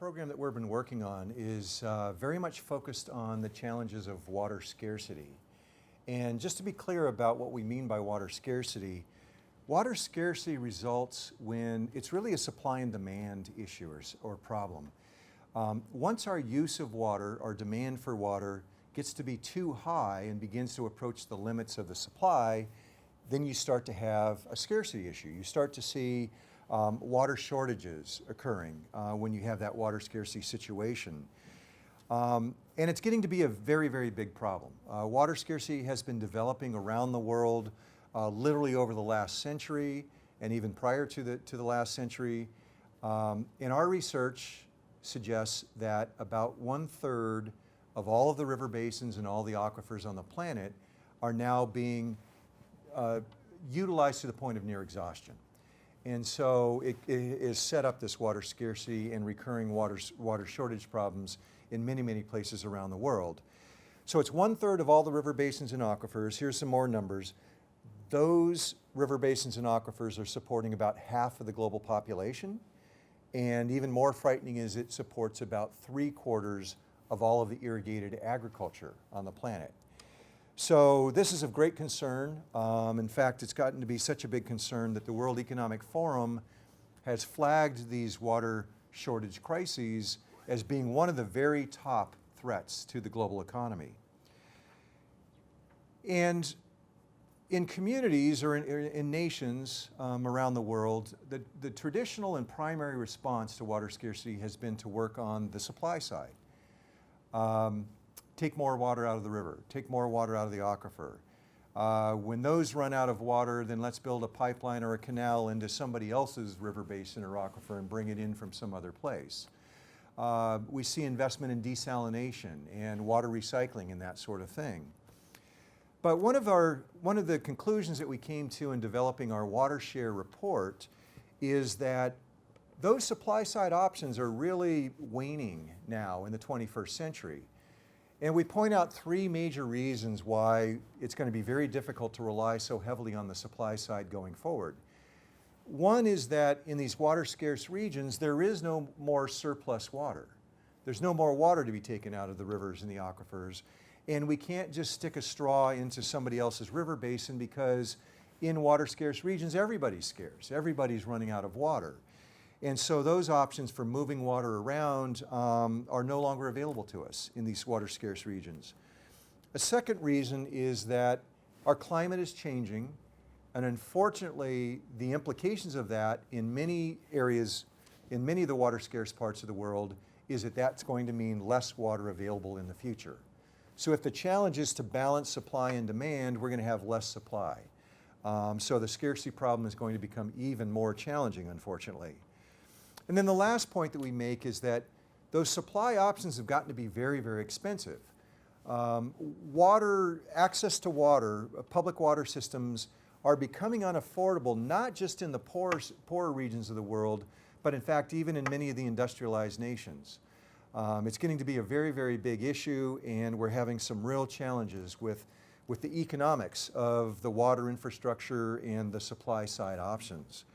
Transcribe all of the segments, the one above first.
program that we've been working on is very much focused on the challenges of water scarcity. And just to be clear about what we mean by water scarcity results when it's really a supply and demand issue or problem. Once our use of water, our demand for water, gets to be too high and begins to approach the limits of the supply, then you start to have a scarcity issue. You start to see water shortages occurring when you have that water scarcity situation. And it's getting to be a very, very big problem. Water scarcity has been developing around the world literally over the last century and even prior to the last century. And our research suggests that about 1/3 of all of the river basins and all the aquifers on the planet are now being utilized to the point of near exhaustion. And so it has set up this water scarcity and recurring water shortage problems in many, many places around the world. So it's 1/3 of all the river basins and aquifers. Here's some more numbers. Those river basins and aquifers are supporting about half of the global population. And even more frightening is it supports about 3/4 of all of the irrigated agriculture on the planet. So this is of great concern. In fact, it's gotten to be such a big concern that the World Economic Forum has flagged these water shortage crises as being one of the very top threats to the global economy. And in communities or in nations around the world, the traditional and primary response to water scarcity has been to work on the supply side. Take more water out of the river, take more water out of the aquifer. When those run out of water, then let's build a pipeline or a canal into somebody else's river basin or aquifer and bring it in from some other place. We see investment in desalination and water recycling and that sort of thing. But one of the conclusions that we came to in developing our water share report is that those supply side options are really waning now in the 21st century. And we point out 3 major reasons why it's going to be very difficult to rely so heavily on the supply side going forward. One is that in these water scarce regions, there is no more surplus water. There's no more water to be taken out of the rivers and the aquifers. And we can't just stick a straw into somebody else's river basin because in water scarce regions, everybody's scarce. Everybody's running out of water. And so those options for moving water around are no longer available to us in these water scarce regions. A second reason is that our climate is changing, and unfortunately the implications of that in many areas, in many of the water scarce parts of the world, is that that's going to mean less water available in the future. So if the challenge is to balance supply and demand, we're going to have less supply. So the scarcity problem is going to become even more challenging, unfortunately. And then the last point that we make is that those supply options have gotten to be very, very expensive. Access to water, public water systems are becoming unaffordable, not just in the poorer regions of the world, but in fact even in many of the industrialized nations. It's getting to be a very, very big issue, and we're having some real challenges with the economics of the water infrastructure and the supply side options.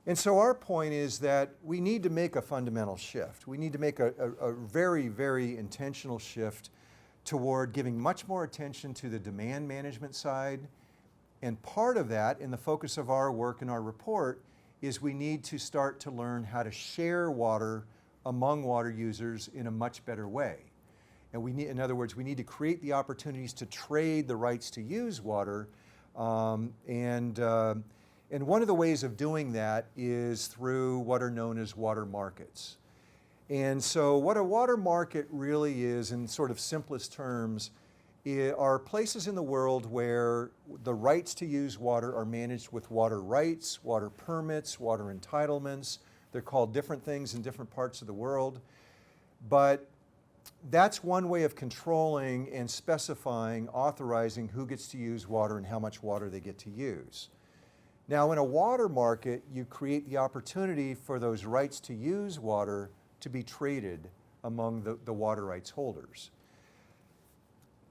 And so our point is that we need to make a fundamental shift. We need to make a very, very intentional shift toward giving much more attention to the demand management side. And part of that, in the focus of our work and our report, is we need to start to learn how to share water among water users in a much better way. And in other words, we need to create the opportunities to trade the rights to use water. And one of the ways of doing that is through what are known as water markets. And so what a water market really is, in sort of simplest terms, are places in the world where the rights to use water are managed with water rights, water permits, water entitlements. They're called different things in different parts of the world. But that's one way of controlling and specifying, authorizing who gets to use water and how much water they get to use. Now, in a water market, you create the opportunity for those rights to use water to be traded among the water rights holders.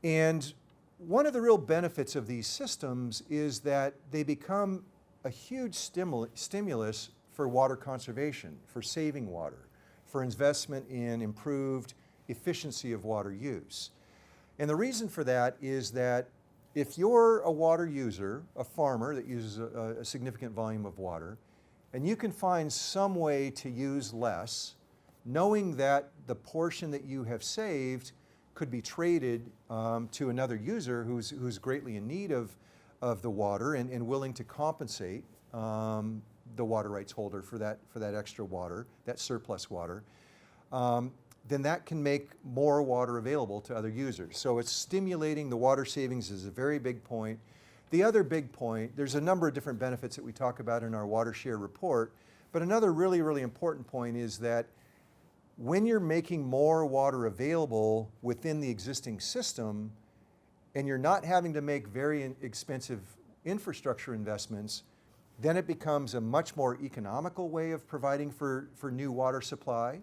And one of the real benefits of these systems is that they become a huge stimulus for water conservation, for saving water, for investment in improved efficiency of water use. And the reason for that is that if you're a water user, a farmer that uses a significant volume of water, and you can find some way to use less, knowing that the portion that you have saved could be traded to another user who's greatly in need of the water and willing to compensate the water rights holder for that extra water, that surplus water, then that can make more water available to other users. So it's stimulating the water savings is a very big point. The other big point, there's a number of different benefits that we talk about in our water share report, but another really, really important point is that when you're making more water available within the existing system and you're not having to make very expensive infrastructure investments, then it becomes a much more economical way of providing for new water supply.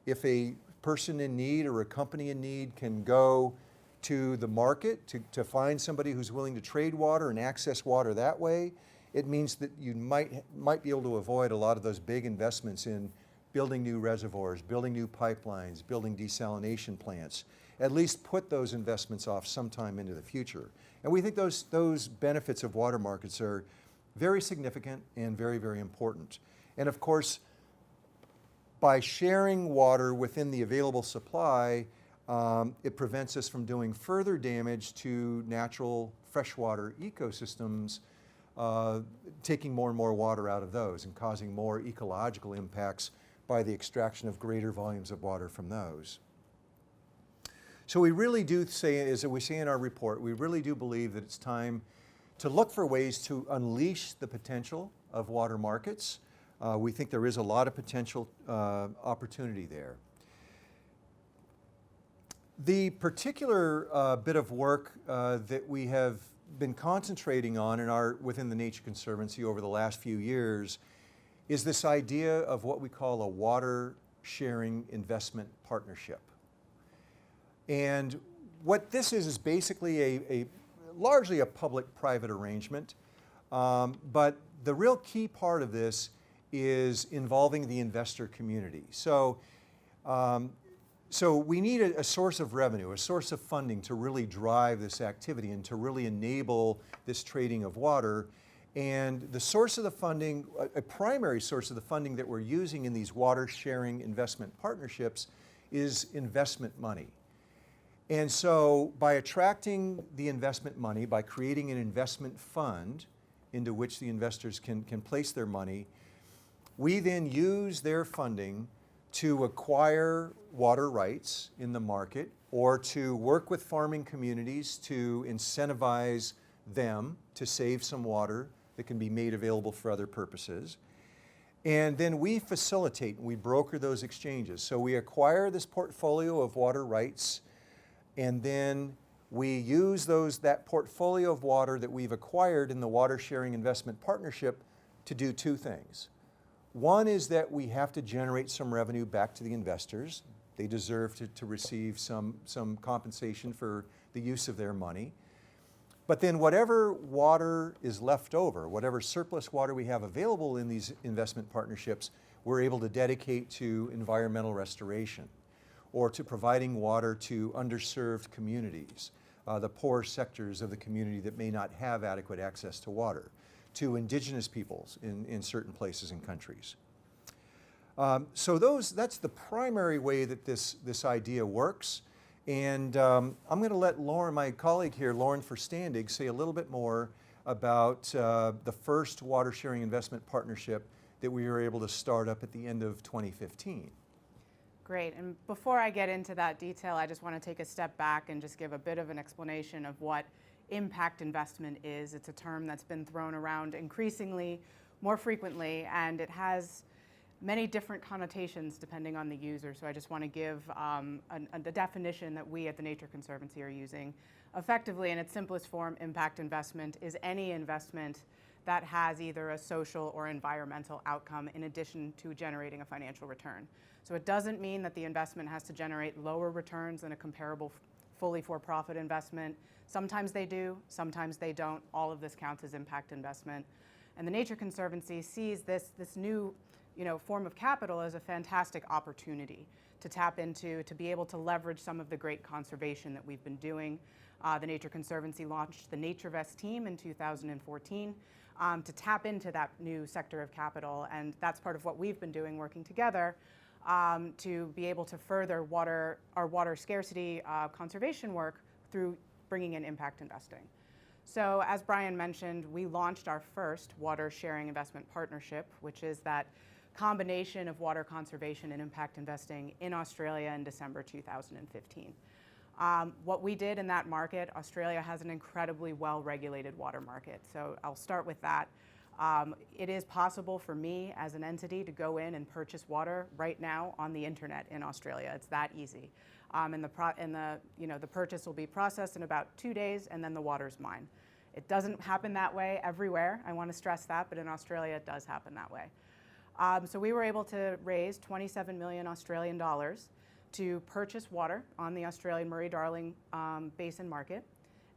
If a person in need or a company in need can go to the market to find somebody who's willing to trade water and access water that way, it means that you might be able to avoid a lot of those big investments in building new reservoirs, building new pipelines, building desalination plants. At least put those investments off sometime into the future. And we think those benefits of water markets are very significant and very, very important. And of course, by sharing water within the available supply, it prevents us from doing further damage to natural freshwater ecosystems, taking more and more water out of those and causing more ecological impacts by the extraction of greater volumes of water from those. So we really do say, as we say in our report, we really do believe that it's time to look for ways to unleash the potential of water markets. We think there is a lot of potential opportunity there. The particular bit of work that we have been concentrating on within the Nature Conservancy over the last few years is this idea of what we call a water sharing investment partnership. And what this is basically largely a public-private arrangement, but the real key part of this is involving the investor community. So we need a source of revenue, a source of funding to really drive this activity and to really enable this trading of water. And the source of the funding, a primary source of the funding that we're using in these water sharing investment partnerships is investment money. And so by attracting the investment money, by creating an investment fund into which the investors can place their money, we then use their funding to acquire water rights in the market or to work with farming communities to incentivize them to save some water that can be made available for other purposes. And then we facilitate and we broker those exchanges. So we acquire this portfolio of water rights, and then we use that portfolio of water that we've acquired in the water sharing investment partnership to do two things. One is that we have to generate some revenue back to the investors. They deserve to receive some compensation for the use of their money. But then whatever water is left over, whatever surplus water we have available in these investment partnerships, we're able to dedicate to environmental restoration or to providing water to underserved communities, the poor sectors of the community that may not have adequate access to water, to indigenous peoples in certain places and countries. So that's the primary way that this idea works. And I'm going to let Lauren, my colleague here, Lauren Verstandig, say a little bit more about the first water sharing investment partnership that we were able to start up at the end of 2015. Great. And before I get into that detail, I just want to take a step back and just give a bit of an explanation of what impact investment is. It's a term that's been thrown around increasingly, more frequently, and it has many different connotations depending on the user. So I just want to give the definition that we at the Nature Conservancy are using. Effectively, in its simplest form, impact investment is any investment that has either a social or environmental outcome in addition to generating a financial return. So it doesn't mean that the investment has to generate lower returns than a comparable fully for-profit investment. Sometimes they do, sometimes they don't. All of this counts as impact investment. And the Nature Conservancy sees this new form of capital is a fantastic opportunity to tap into, to be able to leverage some of the great conservation that we've been doing. The Nature Conservancy launched the NatureVest team in 2014 to tap into that new sector of capital, and that's part of what we've been doing, working together to be able to further our water scarcity conservation work through bringing in impact investing. So as Brian mentioned, we launched our first water sharing investment partnership, which is that combination of water conservation and impact investing in Australia in December 2015. What we did in that market, Australia has an incredibly well-regulated water market. So I'll start with that. It is possible for me as an entity to go in and purchase water right now on the internet in Australia. It's that easy. And the purchase will be processed in about 2 days, and then the water's mine. It doesn't happen that way everywhere. I want to stress that, but in Australia it does happen that way. So we were able to raise 27 million Australian dollars to purchase water on the Australian Murray-Darling Basin market.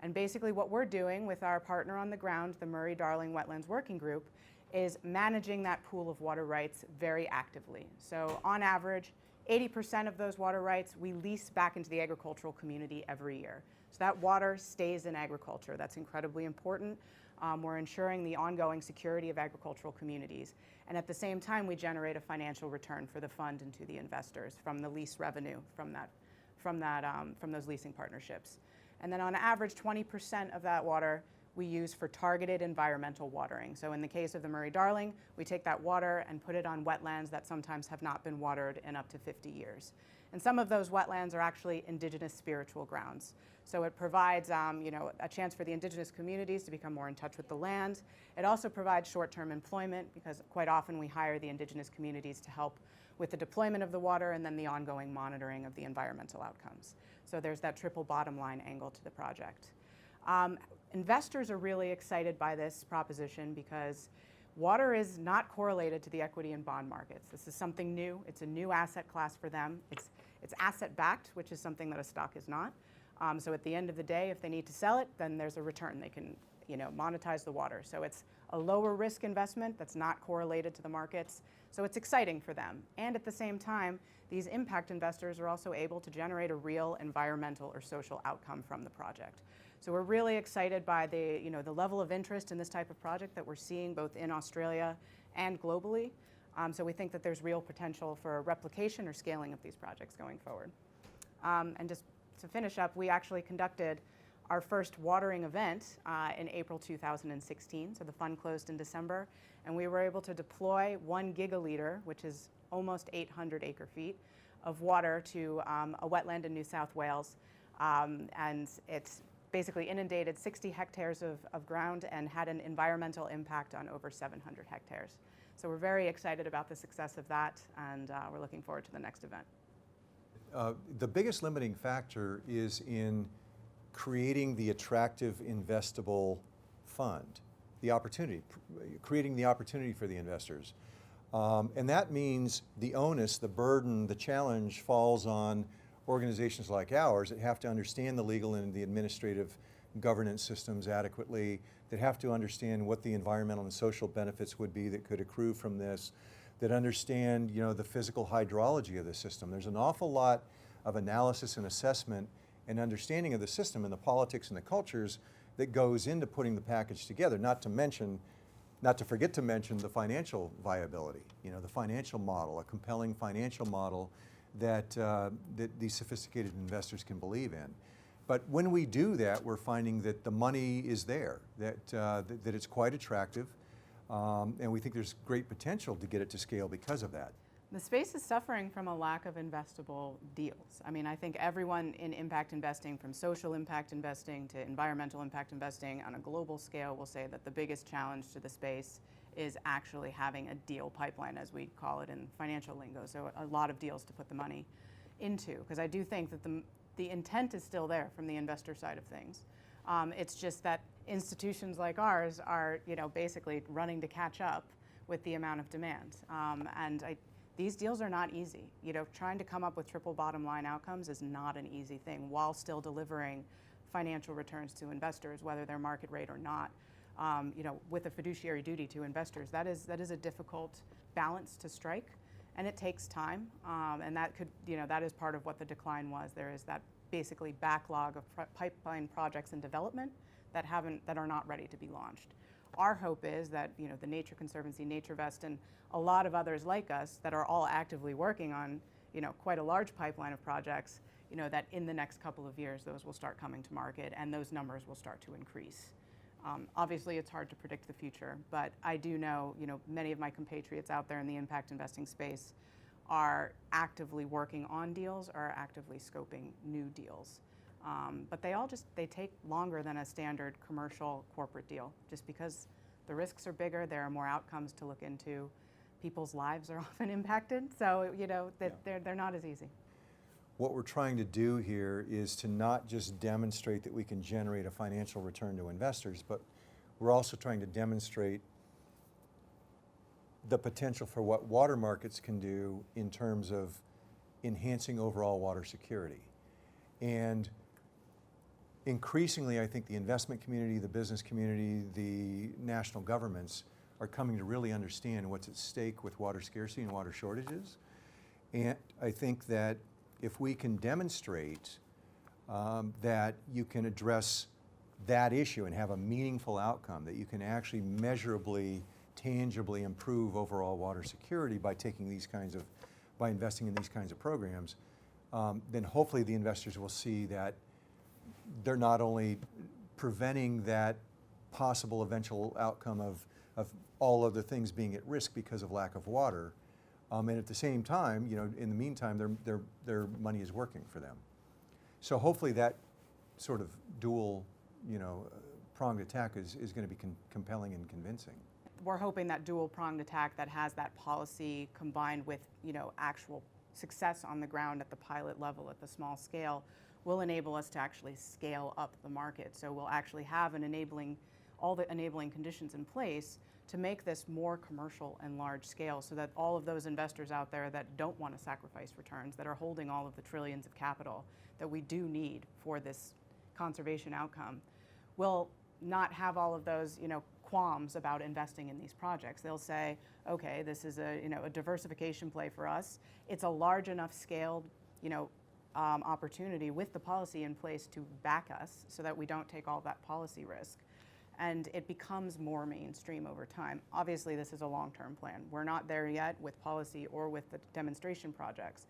And basically what we're doing with our partner on the ground, the Murray-Darling Wetlands Working Group, is managing that pool of water rights very actively. So on average, 80% of those water rights we lease back into the agricultural community every year. So that water stays in agriculture. That's incredibly important. We're ensuring the ongoing security of agricultural communities. And at the same time, we generate a financial return for the fund and to the investors from the lease revenue from those leasing partnerships. And then on average, 20% of that water we use for targeted environmental watering. So in the case of the Murray-Darling, we take that water and put it on wetlands that sometimes have not been watered in up to 50 years. And some of those wetlands are actually indigenous spiritual grounds. So it provides a chance for the indigenous communities to become more in touch with the land. It also provides short-term employment because quite often we hire the indigenous communities to help with the deployment of the water and then the ongoing monitoring of the environmental outcomes. So there's that triple bottom line angle to the project. Investors are really excited by this proposition because water is not correlated to the equity and bond markets. This is something new. It's a new asset class for them. It's asset-backed, which is something that a stock is not. So at the end of the day, if they need to sell it, then there's a return. They can monetize the water. So it's a lower risk investment that's not correlated to the markets. So it's exciting for them. And at the same time, these impact investors are also able to generate a real environmental or social outcome from the project. So we're really excited by the level of interest in this type of project that we're seeing both in Australia and globally. So we think that there's real potential for replication or scaling of these projects going forward. And just to finish up, we actually conducted our first watering event in April 2016. So the fund closed in December, and we were able to deploy 1 gigaliter, which is almost 800 acre feet, of water to a wetland in New South Wales. And it's basically inundated 60 hectares of ground and had an environmental impact on over 700 hectares. So we're very excited about the success of that, and we're looking forward to the next event. The biggest limiting factor is in creating the attractive investable fund, the opportunity, creating the opportunity for the investors. And that means the onus, the burden, the challenge falls on organizations like ours that have to understand the legal and the administrative governance systems adequately, that have to understand what the environmental and social benefits would be that could accrue from this, that understand the physical hydrology of the system. There's an awful lot of analysis and assessment and understanding of the system and the politics and the cultures that goes into putting the package together, not to forget to mention the financial viability, the financial model, a compelling financial model that these sophisticated investors can believe in. But when we do that, we're finding that the money is there, that it's quite attractive, and we think there's great potential to get it to scale because of that. The space is suffering from a lack of investable deals. I mean, I think everyone in impact investing, from social impact investing to environmental impact investing on a global scale, will say that the biggest challenge to the space is actually having a deal pipeline, as we call it in financial lingo. So a lot of deals to put the money into, because I do think that the intent is still there from the investor side of things. It's just that institutions like ours are, basically running to catch up with the amount of demand. These deals are not easy. Trying to come up with triple bottom line outcomes is not an easy thing while still delivering financial returns to investors, whether they're market rate or not. with a fiduciary duty to investors. That is a difficult balance to strike, and it takes time. And that could, that is part of what the decline was. There is that basically backlog of pipeline projects in development that are not ready to be launched. Our hope is that the Nature Conservancy, NatureVest, and a lot of others like us that are all actively working on quite a large pipeline of projects, that in the next couple of years those will start coming to market and those numbers will start to increase. Obviously, it's hard to predict the future, but I do know, many of my compatriots out there in the impact investing space are actively working on deals or are actively scoping new deals. But they take longer than a standard commercial corporate deal, just because the risks are bigger, there are more outcomes to look into, people's lives are often impacted, so they're not as easy. What we're trying to do here is to not just demonstrate that we can generate a financial return to investors, but we're also trying to demonstrate the potential for what water markets can do in terms of enhancing overall water security. And increasingly, I think the investment community, the business community, the national governments are coming to really understand what's at stake with water scarcity and water shortages. And I think that if we can demonstrate that you can address that issue and have a meaningful outcome, that you can actually measurably, tangibly improve overall water security by investing in these kinds of programs, then hopefully the investors will see that they're not only preventing that possible eventual outcome of all other things being at risk because of lack of water, and at the same time, in the meantime, their money is working for them. So hopefully that sort of dual, pronged attack is going to be compelling and convincing. We're hoping that dual-pronged attack that has that policy combined with, actual success on the ground at the pilot level, at the small scale, will enable us to actually scale up the market. So we'll actually have all the enabling conditions in place to make this more commercial and large scale, so that all of those investors out there that don't want to sacrifice returns, that are holding all of the trillions of capital that we do need for this conservation outcome, will not have all of those, qualms about investing in these projects. They'll say, okay, this is a diversification play for us. It's a large enough scaled, opportunity with the policy in place to back us so that we don't take all that policy risk. And it becomes more mainstream over time. Obviously, this is a long-term plan. We're not there yet with policy or with the demonstration projects,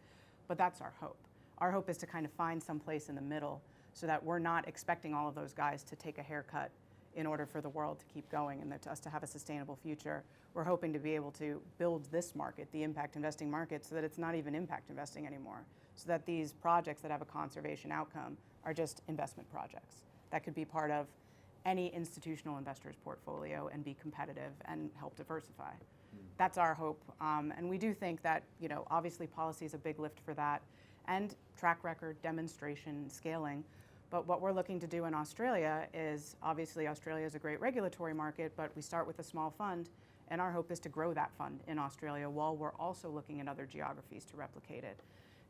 but that's our hope. Our hope is to kind of find some place in the middle so that we're not expecting all of those guys to take a haircut in order for the world to keep going and us to have a sustainable future. We're hoping to be able to build this market, the impact investing market, so that it's not even impact investing anymore, so that these projects that have a conservation outcome are just investment projects that could be part of any institutional investor's portfolio and be competitive and help diversify. That's our hope. And we do think that, obviously policy is a big lift for that, and track record, demonstration, scaling. But what we're looking to do in Australia is, obviously Australia is a great regulatory market, but we start with a small fund, and our hope is to grow that fund in Australia while we're also looking at other geographies to replicate it.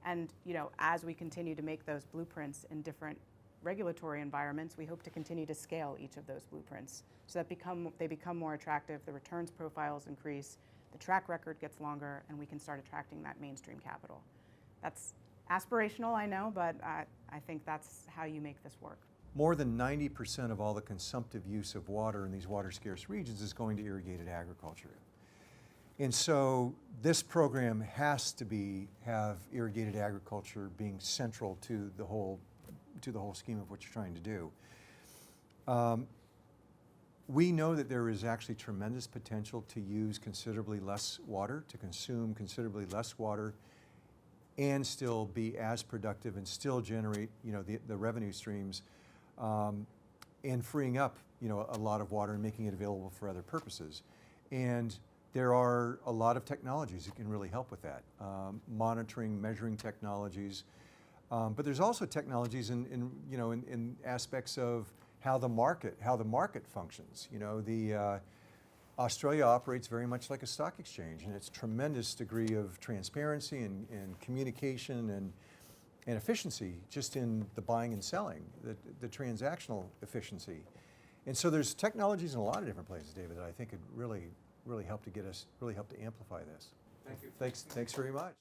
And as we continue to make those blueprints in different regulatory environments, we hope to continue to scale each of those blueprints so that they become more attractive, the returns profiles increase, the track record gets longer, and we can start attracting that mainstream capital. That's aspirational, I know, but I think that's how you make this work. More than 90% of all the consumptive use of water in these water scarce regions is going to irrigated agriculture. And so this program has to have irrigated agriculture being central to the whole scheme of what you're trying to do. We know that there is actually tremendous potential to use considerably less water, to consume considerably less water, and still be as productive and still generate, the revenue streams, and freeing up, a lot of water and making it available for other purposes. And there are a lot of technologies that can really help with that, monitoring, measuring technologies. But there's also technologies in aspects of how the market functions. Australia operates very much like a stock exchange, and it's a tremendous degree of transparency and communication and efficiency just in the buying and selling, the transactional efficiency. And so there's technologies in a lot of different places, David, that I think could really help to get us, really help to amplify this. Thank you. Thanks very much.